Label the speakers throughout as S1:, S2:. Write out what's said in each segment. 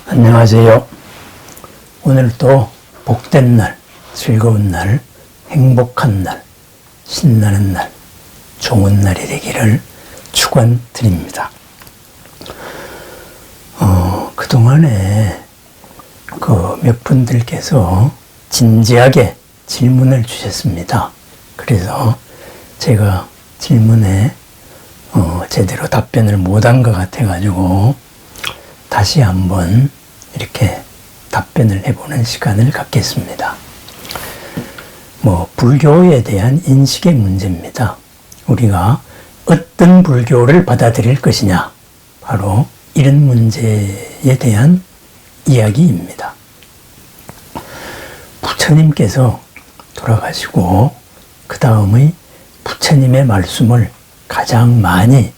S1: 안녕하세요. 오늘도 복된 날, 즐거운 날, 행복한 날, 신나는 날, 좋은 날이 되기를 축원드립니다. 그동안에 몇 분들께서 진지하게 질문을 주셨습니다. 그래서 제가 질문에 제대로 답변을 못한 것 같아가지고 다시 한번 이렇게 답변을 해보는 시간을 갖겠습니다. 불교에 대한 인식의 문제입니다. 우리가 어떤 불교를 받아들일 것이냐, 바로 이런 문제에 대한 이야기입니다. 부처님께서 돌아가시고 그 다음의 부처님의 말씀을 가장 많이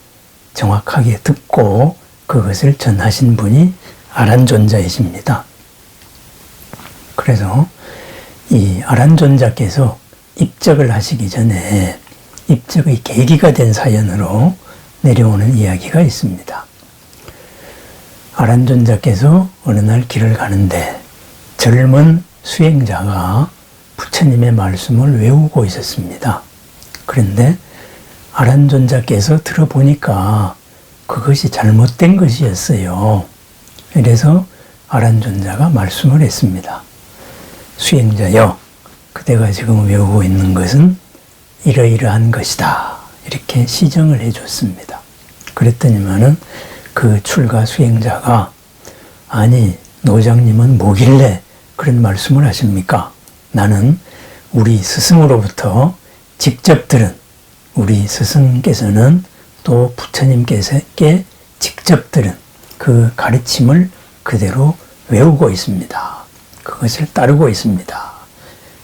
S1: 정확하게 듣고 그것을 전하신 분이 아란존자이십니다. 그래서 이 아란존자께서 입적을 하시기 전에 입적의 계기가 된 사연으로 내려오는 이야기가 있습니다. 아란존자께서 어느 날 길을 가는데 젊은 수행자가 부처님의 말씀을 외우고 있었습니다. 그런데 아란존자께서 들어보니까 그것이 잘못된 것이었어요. 그래서 아란존자가 말씀을 했습니다. 수행자여, 그대가 지금 외우고 있는 것은 이러이러한 것이다. 이렇게 시정을 해줬습니다. 그랬더니만은 그 출가 수행자가, 아니 노장님은 뭐길래 그런 말씀을 하십니까? 나는 우리 스승으로부터 직접 들은, 우리 스승께서는 또 부처님께 직접 들은 그 가르침을 그대로 외우고 있습니다. 그것을 따르고 있습니다.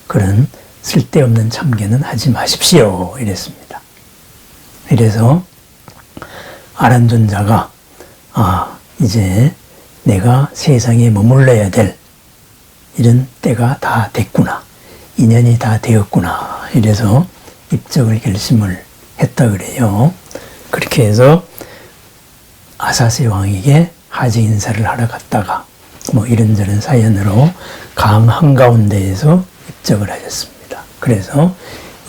S1: 그런 쓸데없는 참견은 하지 마십시오. 이랬습니다. 이래서 아란존자가 이제 내가 세상에 머물러야 될 이런 때가 다 됐구나. 인연이 다 되었구나. 이래서 입적을 결심을 했다 그래요. 그렇게 해서 아사세 왕에게 하지 인사를 하러 갔다가 이런저런 사연으로 강 한가운데에서 입적을 하셨습니다. 그래서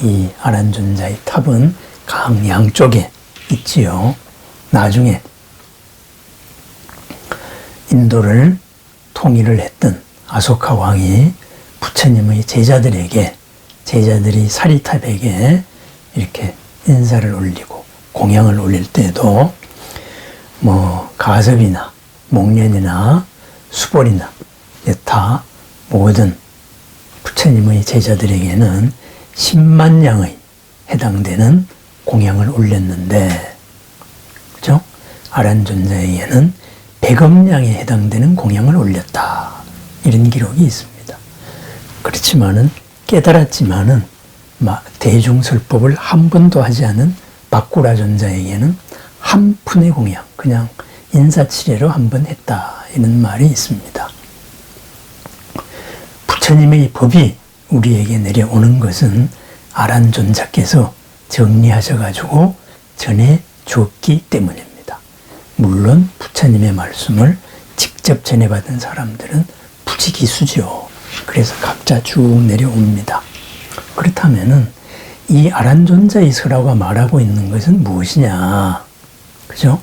S1: 이 아란존자의 탑은 강 양쪽에 있지요. 나중에 인도를 통일을 했던 아소카 왕이 부처님의 제자들이 사리탑에게 이렇게 인사를 올리고 공양을 올릴 때도 가섭이나 목련이나 수볼이나 여타 모든 부처님의 제자들에게는 10만 양의 해당되는 공양을 올렸는데, 그죠? 아란존자에게는 100억 양에 해당되는 공양을 올렸다. 이런 기록이 있습니다. 그렇지만은 깨달았지만은 대중설법을 한 번도 하지 않은 바꾸라존자에게는 한 푼의 공양, 그냥 인사치레로 한 번 했다. 이런 말이 있습니다. 부처님의 법이 우리에게 내려오는 것은 아란존자께서 정리하셔가지고 전해 주었기 때문입니다. 물론 부처님의 말씀을 직접 전해받은 사람들은 부지기수죠. 그래서 각자 쭉 내려옵니다. 그렇다면은 이 아란존자의 설화가 말하고 있는 것은 무엇이냐? 그죠?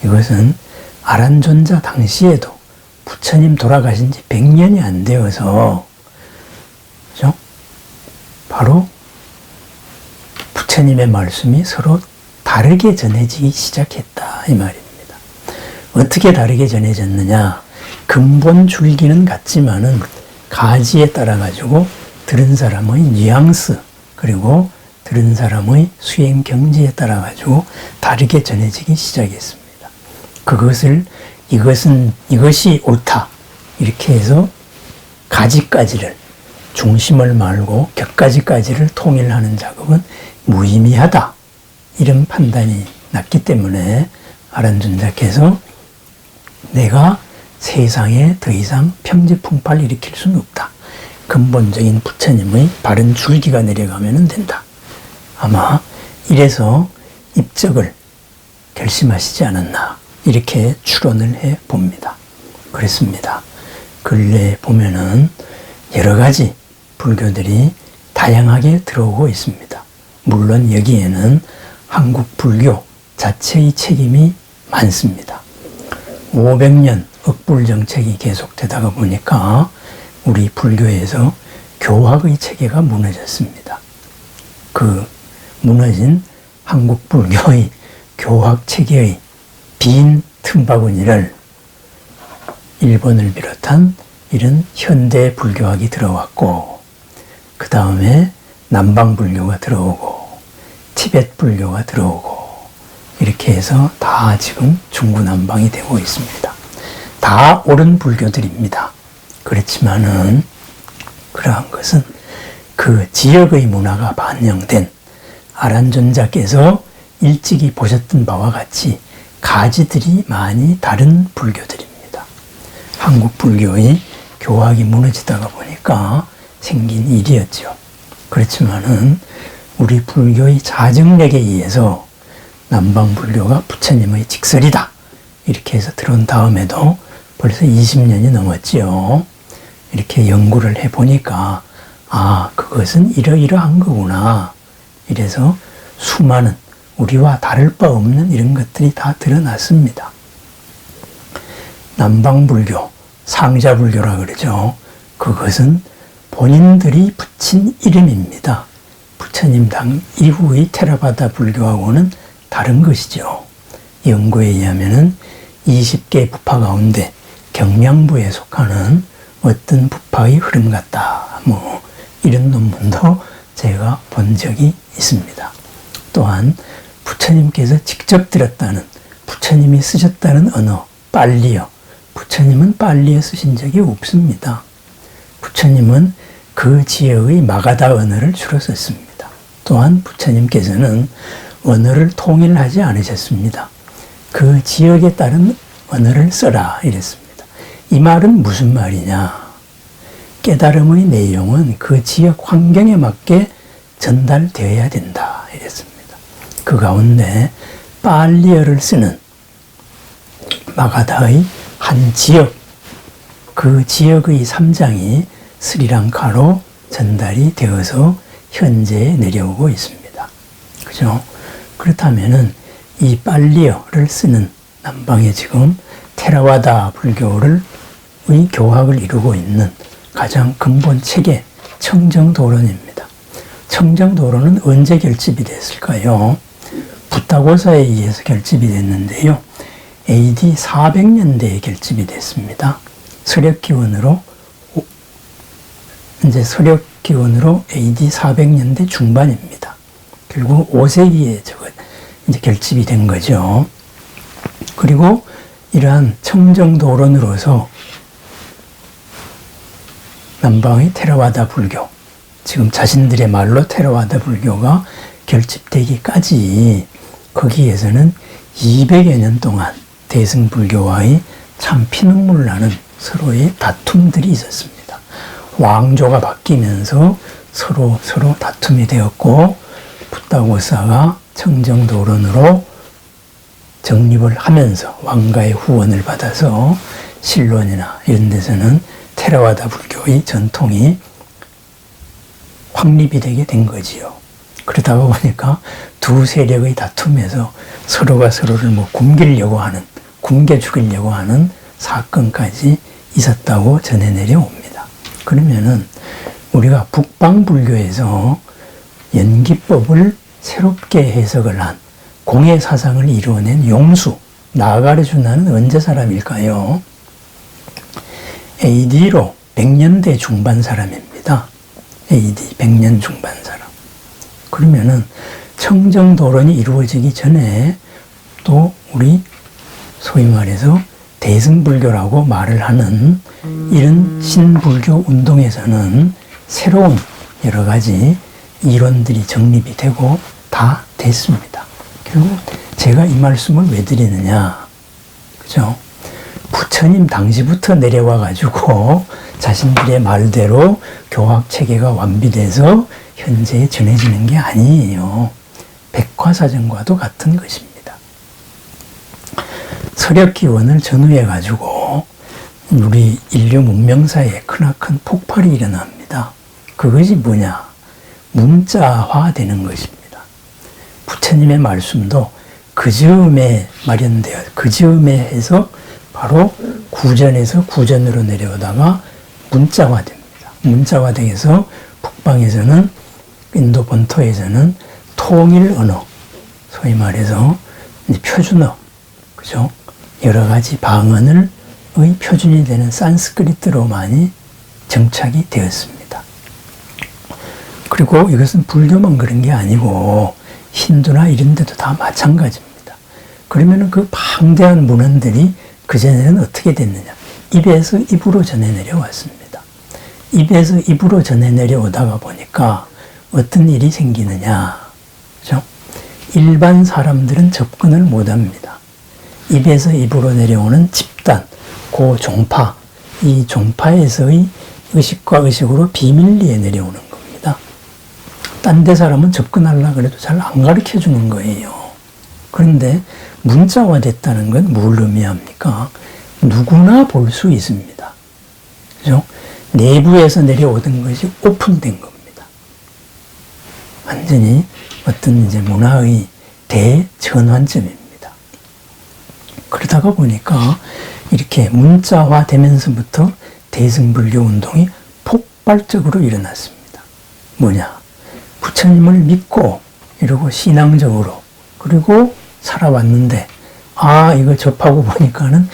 S1: 이것은 아란존자 당시에도 부처님 돌아가신 지 100년이 안 되어서, 그죠? 바로 부처님의 말씀이 서로 다르게 전해지기 시작했다. 이 말입니다. 어떻게 다르게 전해졌느냐? 근본 줄기는 같지만은 가지에 따라 가지고 들은 사람의 뉘앙스, 그리고 들은 사람의 수행 경지에 따라 가지고 다르게 전해지기 시작했습니다. 이것이 옳다. 이렇게 해서 가지까지를, 중심을 말고 격가지까지를 통일하는 작업은 무의미하다. 이런 판단이 났기 때문에 아란존자께서 내가 세상에 더 이상 평지풍파를 일으킬 수는 없다. 근본적인 부처님의 바른 줄기가 내려가면 된다. 아마 이래서 입적을 결심하시지 않았나, 이렇게 추론을 해 봅니다. 그랬습니다. 근래에 보면은 여러 가지 불교들이 다양하게 들어오고 있습니다. 물론 여기에는 한국 불교 자체의 책임이 많습니다. 500년 억불 정책이 계속되다가 보니까 우리 불교에서 교학의 체계가 무너졌습니다. 그 무너진 한국 불교의 교학 체계의 빈 틈바구니를 일본을 비롯한 이런 현대 불교학이 들어왔고, 그 다음에 남방 불교가 들어오고, 티베트 불교가 들어오고, 이렇게 해서 다 지금 중구난방이 되고 있습니다. 다 옳은 불교들입니다. 그렇지만은 그러한 것은 그 지역의 문화가 반영된 아란존자께서 일찍이 보셨던 바와 같이 가지들이 많이 다른 불교들입니다. 한국 불교의 교학이 무너지다가 보니까 생긴 일이었죠. 그렇지만은 우리 불교의 자정력에 의해서 남방 불교가 부처님의 직설이다, 이렇게 해서 들어온 다음에도 벌써 20년이 넘었지요. 이렇게 연구를 해보니까 그것은 이러이러한 거구나. 이래서 수많은 우리와 다를 바 없는 이런 것들이 다 드러났습니다. 남방불교, 상자불교라 그러죠. 그것은 본인들이 붙인 이름입니다. 부처님 당 이후의 테라바다 불교하고는 다른 것이죠. 연구에 의하면은 20개 부파 가운데 경량부에 속하는 어떤 부파의 흐름 같다, 이런 논문도 제가 본 적이 있습니다. 또한 부처님께서 직접 들었다는, 부처님이 쓰셨다는 언어, 빨리어, 부처님은 빨리어 쓰신 적이 없습니다. 부처님은 그 지역의 마가다 언어를 주로 썼습니다. 또한 부처님께서는 언어를 통일하지 않으셨습니다. 그 지역에 따른 언어를 써라, 이랬습니다. 이 말은 무슨 말이냐? 깨달음의 내용은 그 지역 환경에 맞게 전달되어야 된다, 이랬습니다. 그 가운데 빨리어를 쓰는 마가다의 한 지역, 그 지역의 3장이 스리랑카로 전달이 되어서 현재에 내려오고 있습니다. 그죠? 그렇다면은 이 빨리어를 쓰는 남방에 지금 테라와다 불교의 교학을 이루고 있는 가장 근본 체계, 청정도론입니다. 청정도론은 언제 결집이 됐을까요? 부타고사에 의해서 결집이 됐는데요. AD 400년대에 결집이 됐습니다. 서력기원으로 AD 400년대 중반입니다. 결국 5세기에 이제 결집이 된 거죠. 그리고 이러한 청정도론으로서 남방의 테라와다 불교, 지금 자신들의 말로 테라와다 불교가 결집되기까지 거기에서는 200여 년 동안 대승불교와의 참 피눈물 나는 서로의 다툼들이 있었습니다. 왕조가 바뀌면서 서로 다툼이 되었고, 부타고사가 청정도론으로 정립을 하면서 왕가의 후원을 받아서 실론이나 이런 데서는 테라와다 불교의 전통이 확립이 되게 된 거지요. 그러다가 보니까 두 세력의 다툼에서 서로가 서로를 굶겨 죽이려고 하는 사건까지 있었다고 전해 내려옵니다. 그러면은 우리가 북방불교에서 연기법을 새롭게 해석을 한 공예 사상을 이루어낸 용수, 나가르주나는 언제 사람일까요? AD로 100년대 중반 사람입니다. AD 100년 중반 사람. 그러면은 청정도론이 이루어지기 전에 또 우리 소위 말해서 대승불교라고 말을 하는 이런 신불교 운동에서는 새로운 여러 가지 이론들이 정립이 되고 다 됐습니다. 결국 제가 이 말씀을 왜 드리느냐, 그죠? 부처님 당시부터 내려와 가지고 자신들의 말대로 교학 체계가 완비돼서 현재에 전해지는 게 아니에요. 백화사전과도 같은 것입니다. 서력기원을 전후해 가지고 우리 인류 문명사에 크나큰 폭발이 일어납니다. 그것이 뭐냐? 문자화되는 것입니다. 부처님의 말씀도 그 즈음에 마련되어 그 즈음에 해서 바로 구전에서 구전으로 내려오다가 문자화됩니다. 문자화돼서 북방에서는 인도 본토에서는 통일 언어, 소위 말해서 표준어, 그죠? 여러 가지 방언의 표준이 되는 산스크리트로 많이 정착이 되었습니다. 그리고 이것은 불교만 그런 게 아니고 힌두나 이런 데도 다 마찬가지입니다. 그러면 그 방대한 문헌들이 그전에는 어떻게 됐느냐? 입에서 입으로 전해 내려왔습니다. 입에서 입으로 전해 내려오다가 보니까 어떤 일이 생기느냐? 그죠? 일반 사람들은 접근을 못 합니다. 입에서 입으로 내려오는 집단, 그 종파, 이 종파에서의 의식과 의식으로 비밀리에 내려오는 겁니다. 딴 데 사람은 접근하려고 해도 잘 안 가르쳐 주는 거예요. 그런데 문자화 됐다는 건 뭘 의미합니까? 누구나 볼 수 있습니다. 그죠? 내부에서 내려오던 것이 오픈된 겁니다. 완전히 어떤 이제 문화의 대전환점입니다. 그러다가 보니까 이렇게 문자화 되면서부터 대승불교 운동이 폭발적으로 일어났습니다. 뭐냐? 부처님을 믿고 이러고 신앙적으로 그리고 살아왔는데 이거 접하고 보니까는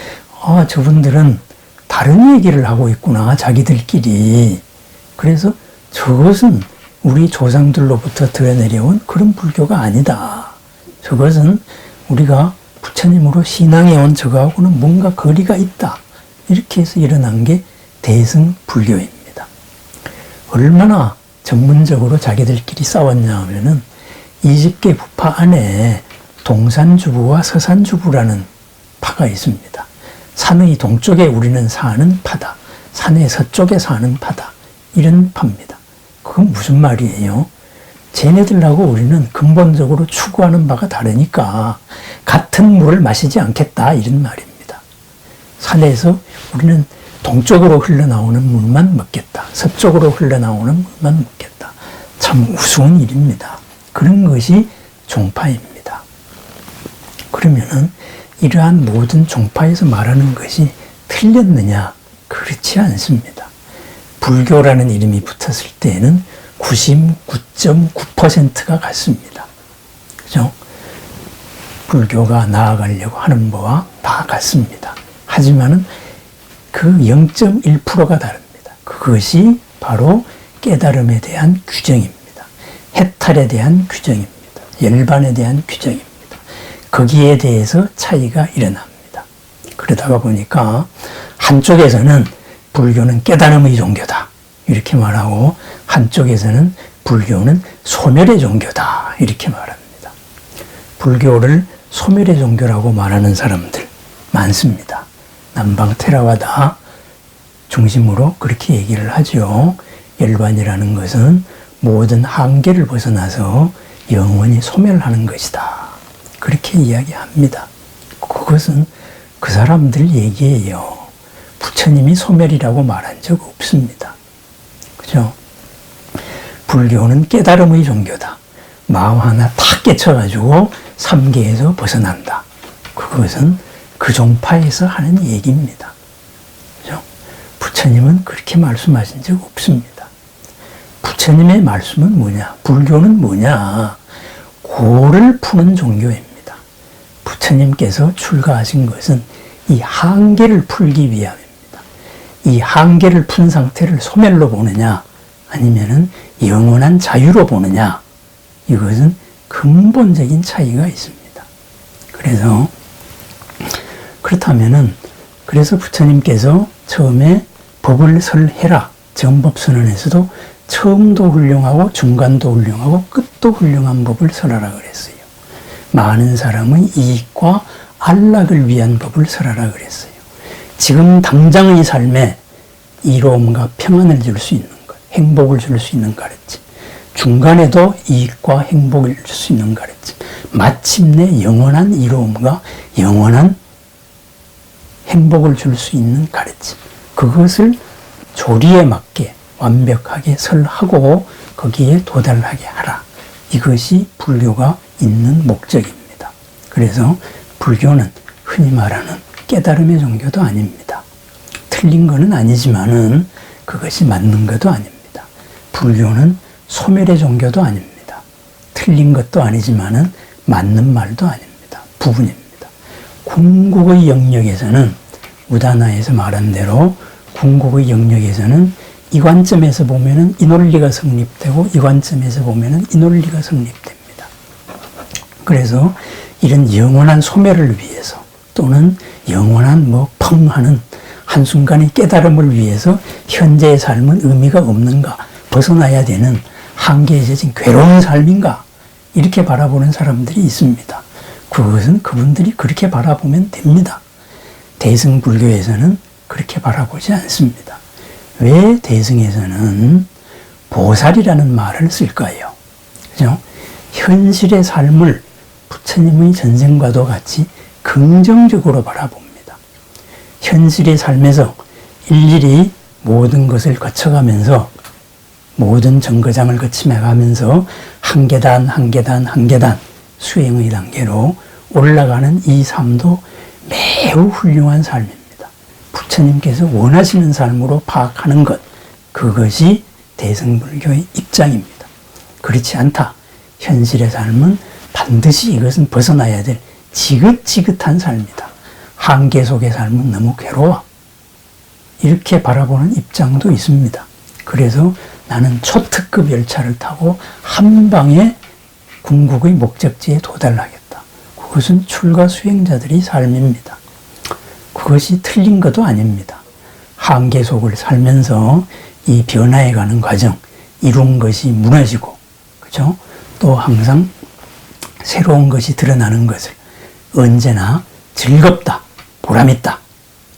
S1: 저분들은 다른 얘기를 하고 있구나, 자기들끼리. 그래서 저것은 우리 조상들로부터 들어내려온 그런 불교가 아니다. 저것은 우리가 부처님으로 신앙해온 저거하고는 뭔가 거리가 있다. 이렇게 해서 일어난 게 대승불교입니다. 얼마나 전문적으로 자기들끼리 싸웠냐 하면은 이집계 부파 안에 동산주부와 서산주부라는 파가 있습니다. 산의 동쪽에 우리는 사는 파다. 산의 서쪽에 사는 파다. 이런 파입니다. 그건 무슨 말이에요? 쟤네들하고 우리는 근본적으로 추구하는 바가 다르니까 같은 물을 마시지 않겠다. 이런 말입니다. 산에서 우리는 동쪽으로 흘러나오는 물만 먹겠다. 서쪽으로 흘러나오는 물만 먹겠다. 참 우스운 일입니다. 그런 것이 종파입니다. 그러면은 이러한 모든 종파에서 말하는 것이 틀렸느냐? 그렇지 않습니다. 불교라는 이름이 붙었을 때에는 99.9%가 같습니다. 그죠? 불교가 나아가려고 하는 바와 다 같습니다. 하지만은 그 0.1%가 다릅니다. 그것이 바로 깨달음에 대한 규정입니다. 해탈에 대한 규정입니다. 열반에 대한 규정입니다. 거기에 대해서 차이가 일어납니다. 그러다가 보니까 한쪽에서는 불교는 깨달음의 종교다. 이렇게 말하고 한쪽에서는 불교는 소멸의 종교다. 이렇게 말합니다. 불교를 소멸의 종교라고 말하는 사람들 많습니다. 남방 테라와다 중심으로 그렇게 얘기를 하죠. 열반이라는 것은 모든 한계를 벗어나서 영원히 소멸하는 것이다. 그렇게 이야기합니다. 그것은 그 사람들 얘기예요. 부처님이 소멸이라고 말한 적 없습니다. 그죠? 불교는 깨달음의 종교다. 마음 하나 탁 깨쳐가지고 삼계에서 벗어난다. 그것은 그 종파에서 하는 얘기입니다. 그죠? 부처님은 그렇게 말씀하신 적 없습니다. 부처님의 말씀은 뭐냐? 불교는 뭐냐? 고를 푸는 종교입니다. 부처님께서 출가하신 것은 이 한계를 풀기 위함입니다. 이 한계를 푼 상태를 소멸로 보느냐, 아니면은 영원한 자유로 보느냐, 이것은 근본적인 차이가 있습니다. 그렇다면은, 그래서 부처님께서 처음에 법을 설해라, 정법선언에서도 처음도 훌륭하고 중간도 훌륭하고 끝도 훌륭한 법을 설하라 그랬어요. 많은 사람의 이익과 안락을 위한 법을 설하라 그랬어요. 지금 당장의 삶에 이로움과 평안을 줄 수 있는 것, 행복을 줄 수 있는 가르침, 중간에도 이익과 행복을 줄 수 있는 가르침, 마침내 영원한 이로움과 영원한 행복을 줄 수 있는 가르침, 그것을 조리에 맞게 완벽하게 설하고 거기에 도달하게 하라. 이것이 불교가 있는 목적입니다. 그래서 불교는 흔히 말하는 깨달음의 종교도 아닙니다. 틀린 것은 아니지만은 그것이 맞는 것도 아닙니다. 불교는 소멸의 종교도 아닙니다. 틀린 것도 아니지만은 맞는 말도 아닙니다. 부분입니다. 궁극의 영역에서는 우다나에서 말한 대로 궁극의 영역에서는 이 관점에서 보면은 이 논리가 성립되고 이 관점에서 보면은 이 논리가 성립됩니다. 그래서 이런 영원한 소멸을 위해서 또는 영원한 펑 하는 한순간의 깨달음을 위해서 현재의 삶은 의미가 없는가, 벗어나야 되는 한계에 젖은 괴로운 삶인가, 이렇게 바라보는 사람들이 있습니다. 그것은 그분들이 그렇게 바라보면 됩니다. 대승불교에서는 그렇게 바라보지 않습니다. 왜 대승에서는 보살이라는 말을 쓸까요? 그죠? 현실의 삶을 부처님의 전생과도 같이 긍정적으로 바라봅니다. 현실의 삶에서 일일이 모든 것을 거쳐가면서 모든 정거장을 거치면서 한 계단 한 계단 한 계단 수행의 단계로 올라가는 이 삶도 매우 훌륭한 삶입니다. 부처님께서 원하시는 삶으로 파악하는 것, 그것이 대승불교의 입장입니다. 그렇지 않다. 현실의 삶은 반드시 이것은 벗어나야 될 지긋지긋한 삶이다. 한계 속의 삶은 너무 괴로워. 이렇게 바라보는 입장도 있습니다. 그래서 나는 초특급 열차를 타고 한 방에 궁극의 목적지에 도달하겠다. 그것은 출가 수행자들의 삶입니다. 그것이 틀린 것도 아닙니다. 한계 속을 살면서 이 변화해가는 과정, 이룬 것이 무너지고, 그죠? 또 항상 새로운 것이 드러나는 것을 언제나 즐겁다, 보람있다,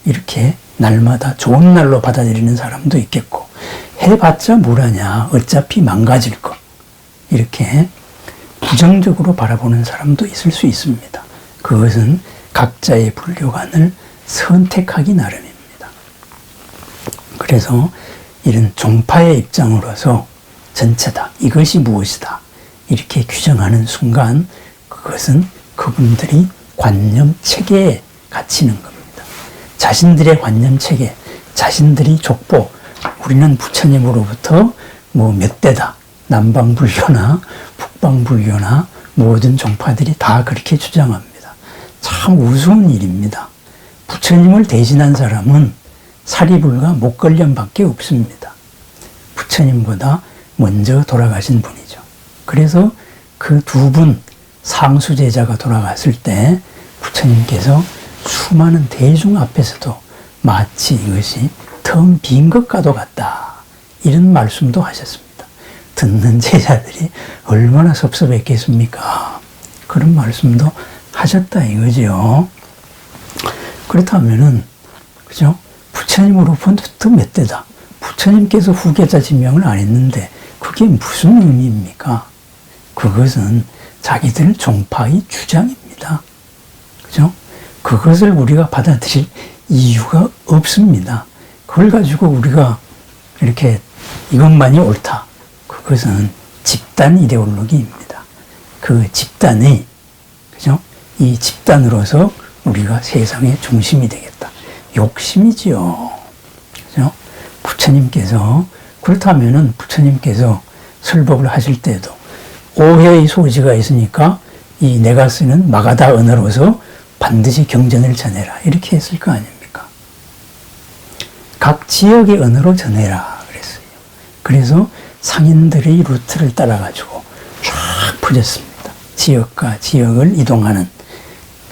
S1: 이렇게 날마다 좋은 날로 받아들이는 사람도 있겠고, 해봤자 뭐라냐, 어차피 망가질 거, 이렇게 부정적으로 바라보는 사람도 있을 수 있습니다. 그것은 각자의 불교관을 선택하기 나름입니다. 그래서 이런 종파의 입장으로서 전체다, 이것이 무엇이다, 이렇게 규정하는 순간 그것은 그분들이 관념 체계에 갇히는 겁니다. 자신들의 관념 체계, 자신들이 족보, 우리는 부처님으로부터 몇 대다, 남방불교나 북방불교나 모든 종파들이 다 그렇게 주장합니다. 참 우스운 일입니다. 부처님을 대신한 사람은 사리불과 목걸련밖에 없습니다. 부처님보다 먼저 돌아가신 분이죠. 그래서 그 두 분 상수제자가 돌아갔을 때 부처님께서 수많은 대중 앞에서도 마치 이것이 텅 빈 것과도 같다, 이런 말씀도 하셨습니다. 듣는 제자들이 얼마나 섭섭했겠습니까? 그런 말씀도 하셨다 이거죠. 그렇다면은, 그죠? 부처님으로부터 몇 대다. 부처님께서 후계자 지명을 안 했는데 그게 무슨 의미입니까? 그것은 자기들 종파의 주장입니다. 그죠? 그것을 우리가 받아들일 이유가 없습니다. 그걸 가지고 우리가 이렇게 이것만이 옳다. 그것은 집단 이데올로기입니다. 그 집단의, 그죠? 이 집단으로서 우리가 세상의 중심이 되겠다. 욕심이지요. 그죠? 부처님께서, 그렇다면은 부처님께서 설법을 하실 때도 오해의 소지가 있으니까 이 내가 쓰는 마가다 언어로서 반드시 경전을 전해라, 이렇게 했을 거 아닙니까? 각 지역의 언어로 전해라 그랬어요. 그래서 상인들의 루트를 따라가지고 쫙 퍼졌습니다. 지역과 지역을 이동하는,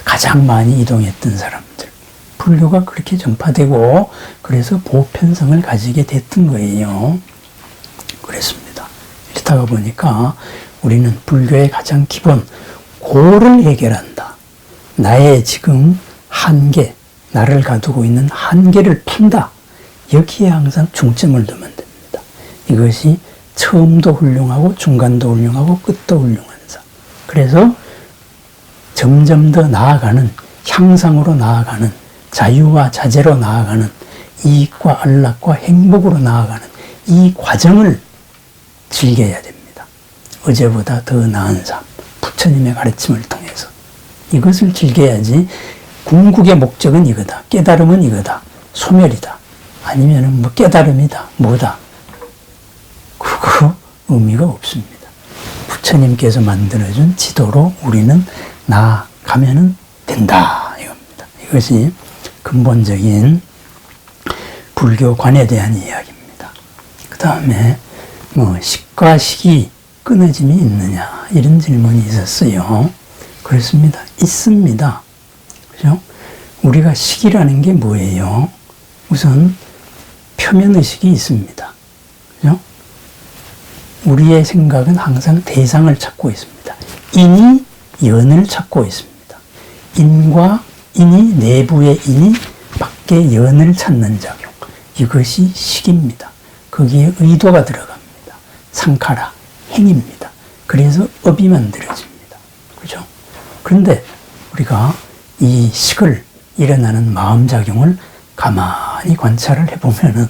S1: 가장 많이 이동했던 사람들. 불교가 그렇게 전파되고 그래서 보편성을 가지게 됐던 거예요. 그랬습니다. 이렇다가 보니까 우리는 불교의 가장 기본, 고를 해결한다. 나의 지금 한계, 나를 가두고 있는 한계를 푼다. 여기에 항상 중점을 두면 됩니다. 이것이 처음도 훌륭하고 중간도 훌륭하고 끝도 훌륭한 사. 그래서 점점 더 나아가는, 향상으로 나아가는 자유와 자재로 나아가는 이익과 안락과 행복으로 나아가는 이 과정을 즐겨야 됩니다. 어제보다 더 나은 삶, 부처님의 가르침을 통해서 이것을 즐겨야지. 궁극의 목적은 이거다, 깨달음은 이거다, 소멸이다, 아니면은 뭐 깨달음이다, 뭐다, 그거 의미가 없습니다. 부처님께서 만들어준 지도로 우리는 나아가면 된다 이겁니다. 이것이 근본적인 불교관에 대한 이야기입니다. 그 다음에 뭐 식과 식이 끊어짐이 있느냐 이런 질문이 있었어요. 그렇습니다. 있습니다. 그죠? 우리가 식이라는 게 뭐예요? 우선 표면의식이 있습니다. 그죠? 우리의 생각은 항상 대상을 찾고 있습니다. 인이 연을 찾고 있습니다. 인이 내부의 인이 밖의 연을 찾는 작용. 이것이 식입니다. 거기에 의도가 들어갑니다. 상카라, 행입니다. 그래서 업이 만들어집니다. 그죠? 그런데 우리가 이 식을 일어나는 마음작용을 가만히 관찰을 해보면은,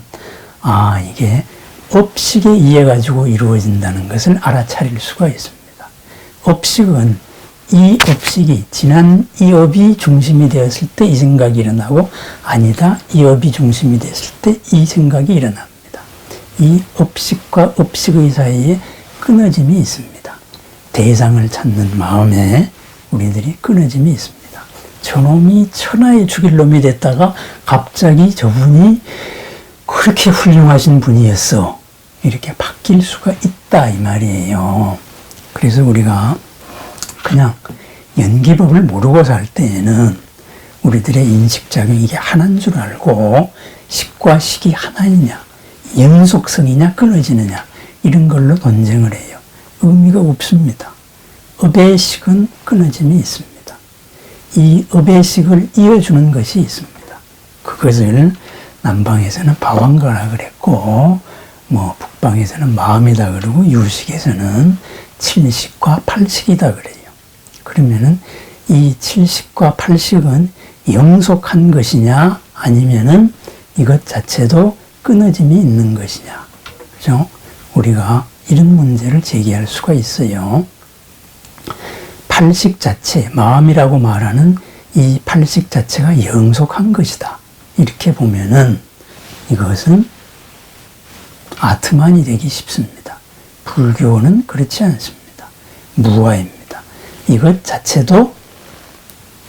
S1: 이게 업식에 의해 가지고 이루어진다는 것을 알아차릴 수가 있습니다. 업식은 이 업식이 지난 이 업이 중심이 되었을 때 이 생각이 일어나고, 아니다, 이 업이 중심이 됐을 때 이 생각이 일어납니다. 이 업식과 업식의 사이에 끊어짐이 있습니다. 대상을 찾는 마음에 우리들이 끊어짐이 있습니다. 저놈이 천하에 죽일 놈이 됐다가 갑자기 저분이 그렇게 훌륭하신 분이었어, 이렇게 바뀔 수가 있다 이 말이에요. 그래서 우리가 그냥 연기법을 모르고 살 때에는 우리들의 인식작용이 이게 하나인 줄 알고, 식과 식이 하나이냐, 연속성이냐 끊어지느냐 이런 걸로 논쟁을 해요. 의미가 없습니다. 업의 식은 끊어짐이 있습니다. 이 업의 식을 이어주는 것이 있습니다. 그것을 남방에서는 방황가라 그랬고, 뭐 북방에서는 마음이다 그러고, 유식에서는 칠식과 팔식이다 그래요. 그러면은 이 칠식과 팔식은 영속한 것이냐, 아니면은 이것 자체도 끊어짐이 있는 것이냐, 그죠? 우리가 이런 문제를 제기할 수가 있어요. 팔식 자체, 마음이라고 말하는 이 팔식 자체가 영속한 것이다, 이렇게 보면은 이것은 아트만이 되기 쉽습니다. 불교는 그렇지 않습니다. 무아입니다. 이것 자체도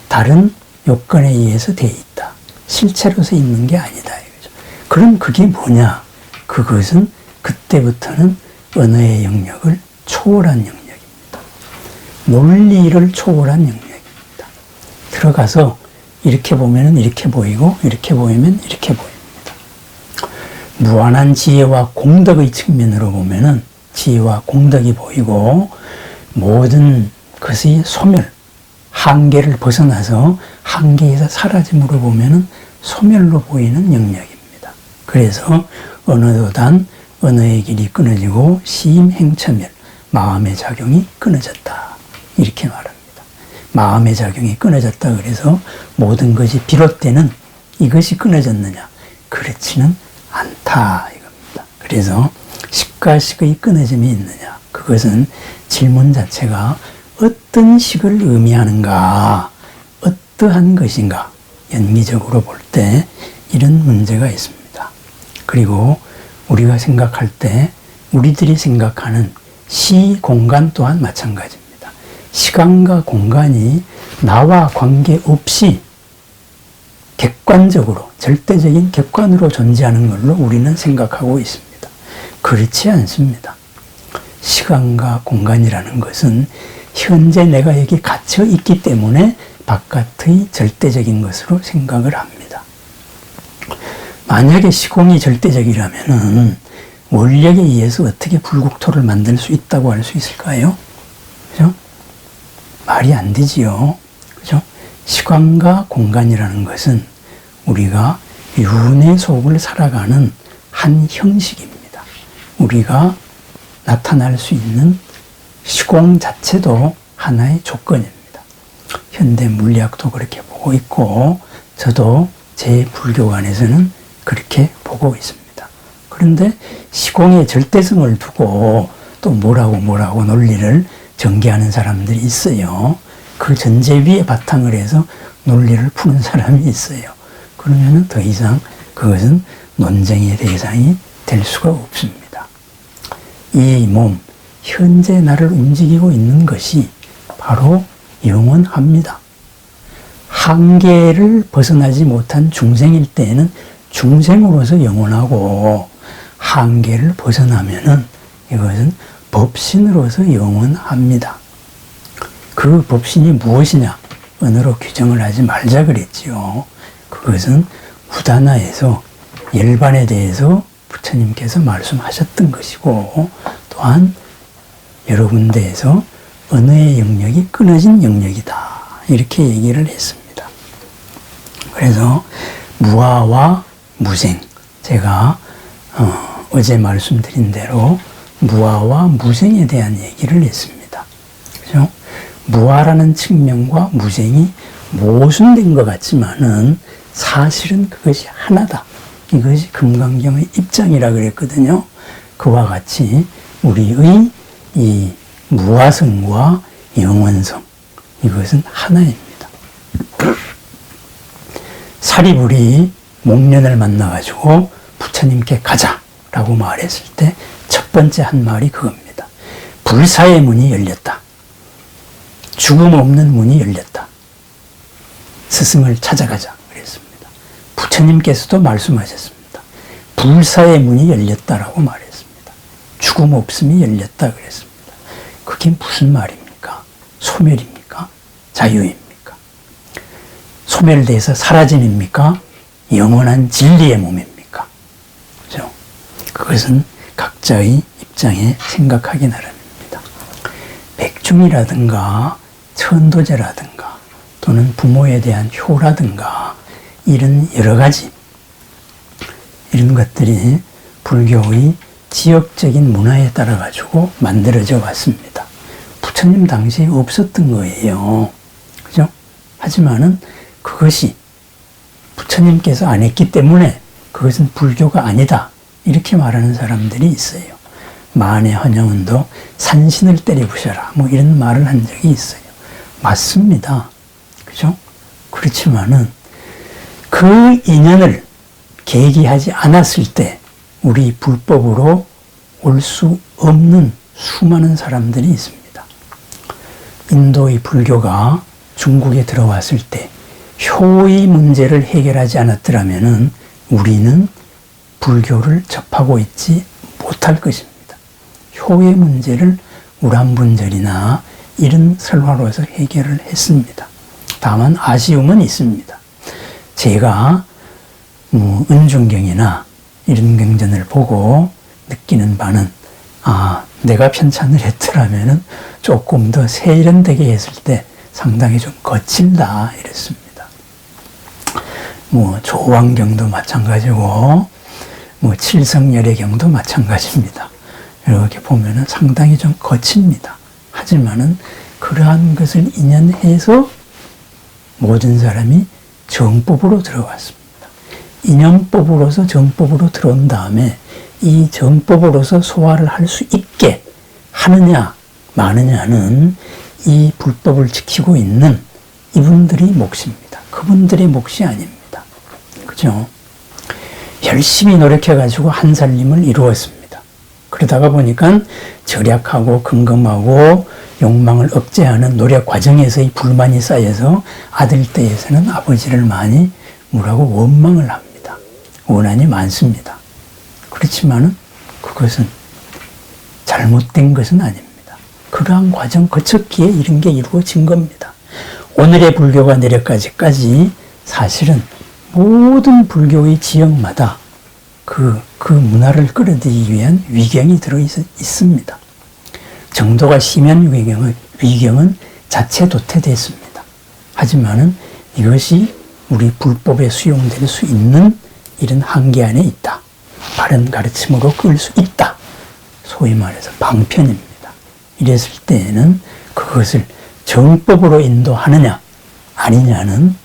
S1: 다른 요건에 의해서 되어 있다. 실체로서 있는 게 아니다. 이거죠. 그럼 그게 뭐냐? 그것은 그때부터는 언어의 영역을 초월한 영역입니다. 논리를 초월한 영역입니다. 들어가서 이렇게 보면은 이렇게 보이고, 이렇게 보이면 이렇게 보입니다. 무한한 지혜와 공덕의 측면으로 보면은 지혜와 공덕이 보이고, 모든 것의 소멸, 한계를 벗어나서 한계에서 사라짐으로 보면은 소멸로 보이는 영역입니다. 그래서 언어도단, 언어의 길이 끊어지고 시임행처멸, 마음의 작용이 끊어졌다, 이렇게 말합니다. 마음의 작용이 끊어졌다 그래서 모든 것이 비롯되는 이것이 끊어졌느냐? 그렇지는 않다 이겁니다. 그래서 식과 식의 끊어짐이 있느냐? 그것은 질문 자체가 어떤 식을 의미하는가, 어떠한 것인가, 연기적으로 볼 때 이런 문제가 있습니다. 그리고 우리가 생각할 때 우리들이 생각하는 시, 공간 또한 마찬가지입니다. 시간과 공간이 나와 관계없이 객관적으로, 절대적인 객관으로 존재하는 걸로 우리는 생각하고 있습니다. 그렇지 않습니다. 시간과 공간이라는 것은 현재 내가 여기 갇혀 있기 때문에 바깥의 절대적인 것으로 생각을 합니다. 만약에 시공이 절대적이라면은 원력에 의해서 어떻게 불국토를 만들 수 있다고 할 수 있을까요? 그죠? 말이 안 되지요. 그죠? 시간과 공간이라는 것은 우리가 윤회 속을 살아가는 한 형식입니다. 우리가 나타날 수 있는 시공 자체도 하나의 조건입니다. 현대 물리학도 그렇게 보고 있고, 저도 제 불교관에서는 그렇게 보고 있습니다. 그런데 시공의 절대성을 두고 또 뭐라고 논리를 전개하는 사람들이 있어요. 그 전제 위에 바탕을 해서 논리를 푸는 사람이 있어요. 그러면은 더 이상 그것은 논쟁의 대상이 될 수가 없습니다. 이 몸, 현재 나를 움직이고 있는 것이 바로 영원합니다. 한계를 벗어나지 못한 중생일 때에는 중생으로서 영원하고, 한계를 벗어나면은 이것은 법신으로서 영원합니다. 그 법신이 무엇이냐? 언어로 규정을 하지 말자 그랬지요. 그것은 우다나에서 열반에 대해서 부처님께서 말씀하셨던 것이고, 또한 여러 군데에서 언어의 영역이 끊어진 영역이다, 이렇게 얘기를 했습니다. 그래서 무아와 무생, 제가 어제 말씀드린 대로 무아와 무생에 대한 얘기를 했습니다. 그죠? 무아라는 측면과 무생이 모순된 것 같지만은 사실은 그것이 하나다. 이것이 금강경의 입장이라 그랬거든요. 그와 같이 우리의 이 무아성과 영원성, 이것은 하나입니다. 사리불이 목련을 만나가지고 부처님께 가자라고 말했을 때 첫 번째 한 말이 그겁니다. 불사의 문이 열렸다. 죽음 없는 문이 열렸다. 스승을 찾아가자 그랬습니다. 부처님께서도 말씀하셨습니다. 불사의 문이 열렸다라고 말했습니다. 죽음 없음이 열렸다 그랬습니다. 그게 무슨 말입니까? 소멸입니까? 자유입니까? 소멸돼서 사라짐입니까? 영원한 진리의 몸입니까? 그죠? 그것은 각자의 입장에 생각하기 나름입니다. 백중이라든가 천도제라든가 또는 부모에 대한 효라든가 이런 여러 가지 이런 것들이 불교의 지역적인 문화에 따라 가지고 만들어져 왔습니다. 부처님 당시에 없었던 거예요. 그죠? 하지만은 그것이 부처님께서 안 했기 때문에 그것은 불교가 아니다, 이렇게 말하는 사람들이 있어요. 만해 헌영은도 산신을 때려 부셔라, 뭐 이런 말을 한 적이 있어요. 맞습니다. 그죠? 그렇지만은 그 인연을 계기하지 않았을 때 우리 불법으로 올 수 없는 수많은 사람들이 있습니다. 인도의 불교가 중국에 들어왔을 때 효의 문제를 해결하지 않았더라면은 우리는 불교를 접하고 있지 못할 것입니다. 효의 문제를 우람분절이나 이런 설화로서 해결을 했습니다. 다만 아쉬움은 있습니다. 제가 은중경이나 이런 경전을 보고 느끼는 바는 내가 편찬을 했더라면은 조금 더 세련되게 했을 때 상당히 좀 거칠다 이랬습니다. 조왕경도 마찬가지고 칠성열애경도 마찬가지입니다. 이렇게 보면은 상당히 좀 거칩니다. 하지만은 그러한 것을 인연해서 모든 사람이 정법으로 들어왔습니다. 인연법으로서 정법으로 들어온 다음에 이 정법으로서 소화를 할 수 있게 하느냐 마느냐는 이 불법을 지키고 있는 이분들의 몫입니다. 그분들의 몫이 아닙니다. 그죠? 열심히 노력해가지고 한 살림을 이루었습니다. 그러다가 보니까 절약하고 금금하고 욕망을 억제하는 노력 과정에서의 불만이 쌓여서 아들 때에서는 아버지를 많이 뭐라고 원망을 합니다. 원한이 많습니다. 그렇지만은 그것은 잘못된 것은 아닙니다. 그러한 과정 거쳤기에 이런 게 이루어진 겁니다. 오늘의 불교가 내려까지까지 사실은 모든 불교의 지역마다 그 문화를 끌어들이기 위한 위경이 들어있습니다. 정도가 심한 위경은 자체 도태됐습니다. 하지만은 이것이 우리 불법에 수용될 수 있는 이런 한계 안에 있다. 바른 가르침으로 끌 수 있다. 소위 말해서 방편입니다. 이랬을 때에는 그것을 정법으로 인도하느냐 아니냐는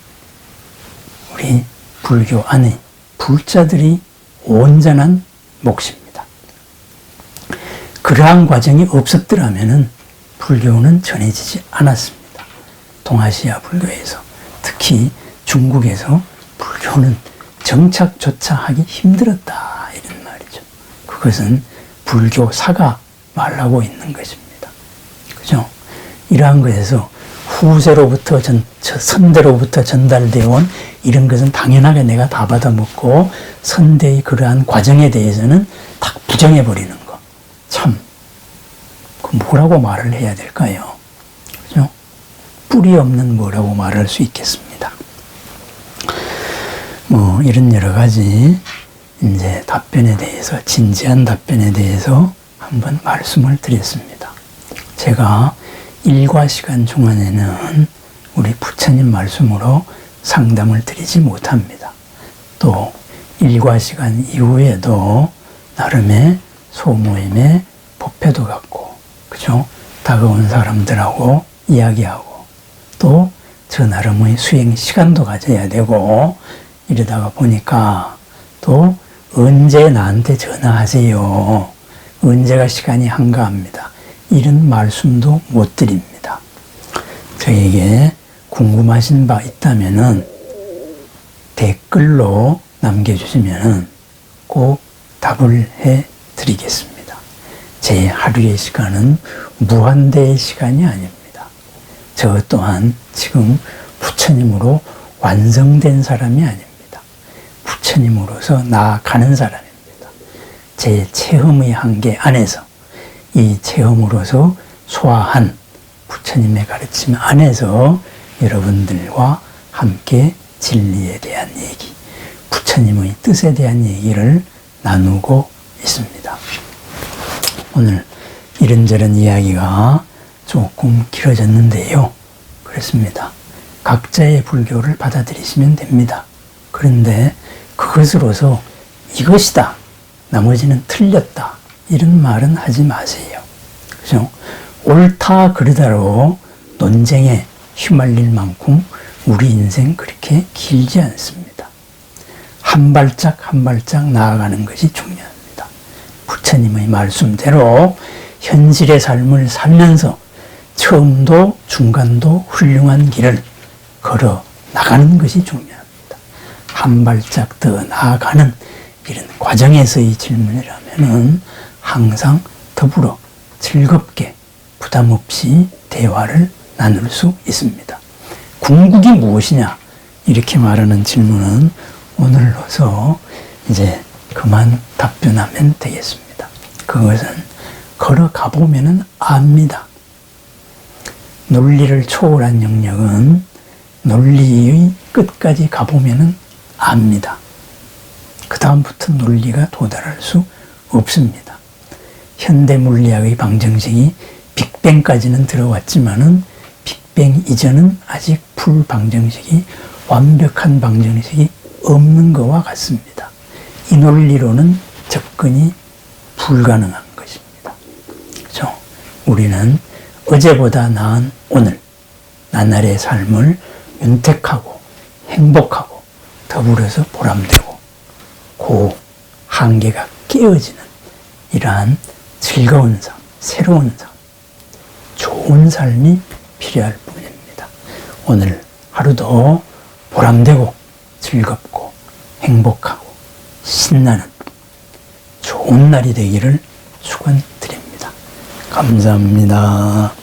S1: 우리 불교 안에 불자들이 온전한 몫입니다. 그러한 과정이 없었더라면 불교는 전해지지 않았습니다. 동아시아 불교에서, 특히 중국에서 불교는 정착조차 하기 힘들었다, 이런 말이죠. 그것은 불교사가 말하고 있는 것입니다. 그죠? 이러한 것에서 후세로부터 선대로부터 전달되어 온 이런 것은 당연하게 내가 다 받아먹고, 선대의 그러한 과정에 대해서는 딱 부정해버리는 거. 참, 그 뭐라고 말을 해야 될까요? 그죠? 뿌리 없는 뭐라고 말할 수 있겠습니다. 뭐, 이런 여러 가지, 이제 답변에 대해서, 진지한 답변에 대해서 한번 말씀을 드렸습니다. 제가 일과 시간 중간에는 우리 부처님 말씀으로 상담을 드리지 못합니다. 또 일과 시간 이후에도 나름의 소모임에 법회도 갖고, 그죠? 다가온 사람들하고 이야기하고, 또 저 나름의 수행 시간도 가져야 되고, 이러다가 보니까 또 언제 나한테 전화하세요, 언제가 시간이 한가합니다, 이런 말씀도 못 드립니다. 저에게 궁금하신 바 있다면은 댓글로 남겨주시면은 꼭 답을 해 드리겠습니다. 제 하루의 시간은 무한대의 시간이 아닙니다. 저 또한 지금 부처님으로 완성된 사람이 아닙니다. 부처님으로서 나아가는 사람입니다. 제 체험의 한계 안에서, 이 체험으로서 소화한 부처님의 가르침 안에서 여러분들과 함께 진리에 대한 얘기, 부처님의 뜻에 대한 얘기를 나누고 있습니다. 오늘 이런저런 이야기가 조금 길어졌는데요. 그렇습니다. 각자의 불교를 받아들이시면 됩니다. 그런데 그것으로서 이것이다, 나머지는 틀렸다, 이런 말은 하지 마세요. 그죠? 옳다 그르다로 논쟁에 휘말릴 만큼 우리 인생 그렇게 길지 않습니다. 한 발짝 한 발짝 나아가는 것이 중요합니다. 부처님의 말씀대로 현실의 삶을 살면서 처음도 중간도 훌륭한 길을 걸어 나가는 것이 중요합니다. 한 발짝 더 나아가는 이런 과정에서의 질문이라면은 항상 더불어 즐겁게 부담 없이 대화를 나눌 수 있습니다. 궁극이 무엇이냐, 이렇게 말하는 질문은 오늘로서 이제 그만 답변하면 되겠습니다. 그것은 걸어가 보면은 압니다. 논리를 초월한 영역은 논리의 끝까지 가보면은 압니다. 그 다음부터 논리가 도달할 수 없습니다. 현대 물리학의 방정식이 빅뱅까지는 들어왔지만은 빅뱅 이전은 아직 풀 방정식이, 완벽한 방정식이 없는 것과 같습니다. 이 논리로는 접근이 불가능한 것입니다. 그렇죠? 우리는 어제보다 나은 오늘, 나날의 삶을 윤택하고 행복하고 더불어서 보람되고 그 한계가 깨어지는 이러한 즐거운 삶, 새로운 삶, 좋은 삶이 필요할 뿐입니다. 오늘 하루도 보람되고 즐겁고 행복하고 신나는 좋은 날이 되기를 축원드립니다. 감사합니다.